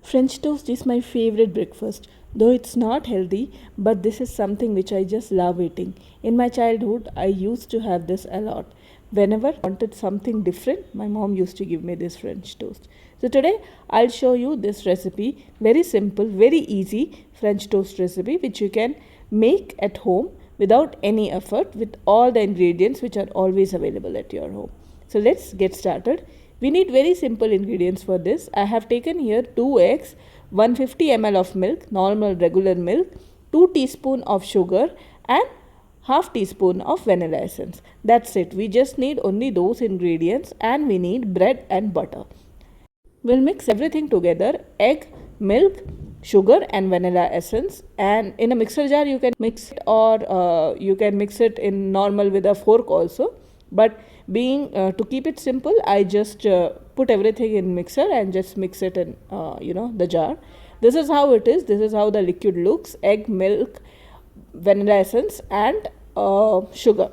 French toast is my favorite breakfast, though it's not healthy, but this is something which I just love eating. In my childhood, I used to have this a lot. Whenever I wanted something different, my mom used to give me this French toast. So today, I'll show you this recipe, very simple, very easy French toast recipe, which you can make at home without any effort with all the ingredients which are always available at your home. So let's get started. We need very simple ingredients for this. I have taken here 2 eggs, 150 ml of milk, normal regular milk, 2 teaspoon of sugar and half teaspoon of vanilla essence. That's it. We just need only those ingredients and we need bread and butter. We'll mix everything together, egg, milk, sugar and vanilla essence, and in a mixer jar you can mix it or you can mix it in normal with a fork also, but being to keep it simple I just put everything in mixer and just mix it in the jar. This is how it is. This is how the liquid looks: egg, milk, vanilla essence and sugar.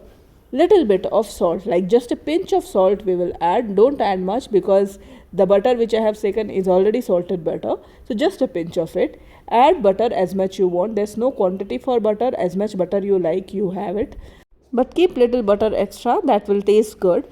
Little bit of salt, like just a pinch of salt we will add. Don't add much because the butter which I have taken is already salted butter, so just a pinch of it. Add butter as much you want. There's no quantity for butter. As much butter you like, you have it, but keep little butter extra, that will taste good.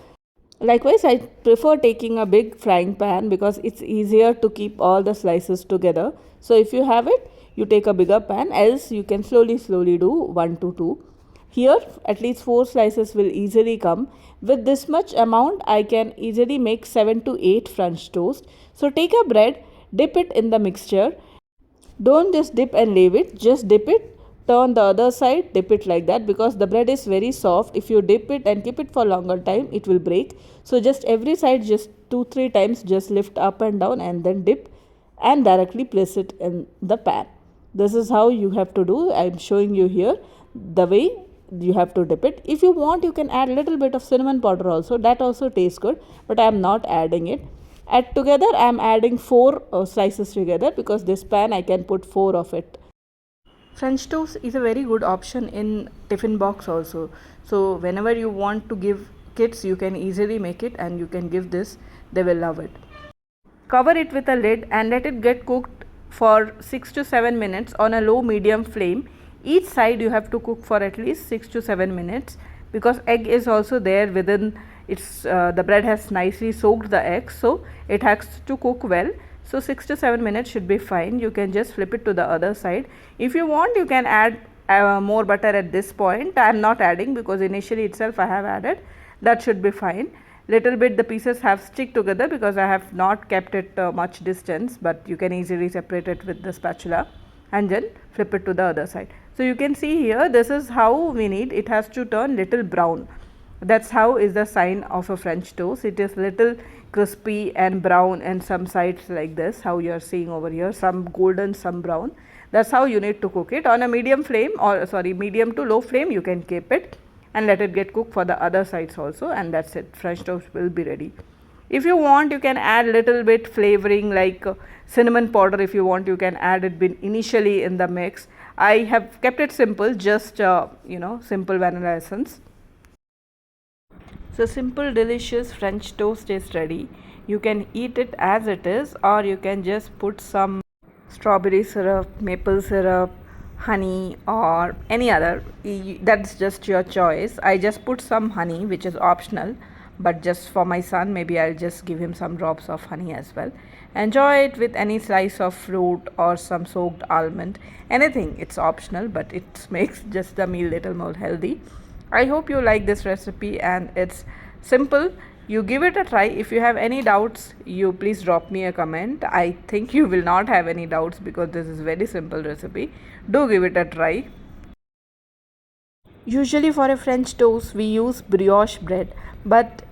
Likewise, I prefer taking a big frying pan because it's easier to keep all the slices together. So if you have it, you take a bigger pan, else you can slowly do 1 to 2. Here at least 4 slices will easily come. With this much amount I can easily make 7 to 8 French toast. So take a bread, dip it in the mixture. Don't just dip and leave it, just dip it, turn the other side, dip it like that, because the bread is very soft. If you dip it and keep it for longer time, it will break. So just every side, just 2-3 times, just lift up and down and then dip and directly place it in the pan. This is how you have to do. I am showing you here the way you have to dip it. If you want, you can add a little bit of cinnamon powder also, that also tastes good, but I am not adding it. Add together, I am adding 4 slices together because this pan I can put 4 of it. French toast is a very good option in tiffin box also. So whenever you want to give kids, you can easily make it and you can give this. They will love it. Cover it with a lid and let it get cooked for 6 to 7 minutes on a low medium flame. Each side you have to cook for at least 6 to 7 minutes because egg is also there within its the bread has nicely soaked the egg, so it has to cook well. So 6 to 7 minutes should be fine. You can just flip it to the other side. If you want, you can add more butter at this point. I am not adding because initially itself I have added. That should be fine. Little bit the pieces have stick together because I have not kept it much distance, but you can easily separate it with the spatula and then flip it to the other side. So you can see here, this is how we need. It has to turn little brown. That's how is the sign of a French toast. It is little crispy and brown and some sides like this, how you are seeing over here, some golden, some brown. That's how you need to cook it on a medium flame, or sorry, medium to low flame. You can keep it and let it get cooked for the other sides also, and that's it. French toast will be ready. If you want, you can add little bit flavoring like cinnamon powder. If you want, you can add it initially in the mix. I have kept it simple, just simple vanilla essence. So simple delicious French toast is ready. You can eat it as it is, or you can just put some strawberry syrup, maple syrup, honey or any other. That's just your choice. I just put some honey, which is optional, but just for my son, maybe I'll just give him some drops of honey as well. Enjoy it with any slice of fruit or some soaked almond. Anything, it's optional, but it makes just the meal little more healthy. I hope you like this recipe and it's simple. You give it a try. If you have any doubts, you please drop me a comment. I think you will not have any doubts because this is very simple recipe. Do give it a try. Usually for a French toast we use brioche bread, but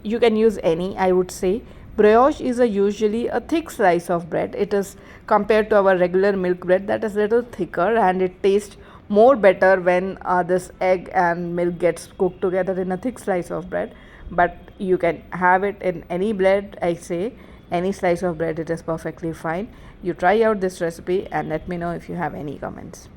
you can use any, I would say. Brioche is usually a thick slice of bread. It is compared to our regular milk bread that is little thicker, and it tastes more better when this egg and milk gets cooked together in a thick slice of bread. But you can have it in any bread. I say any slice of bread, it is perfectly fine. You try out this recipe and let me know if you have any comments.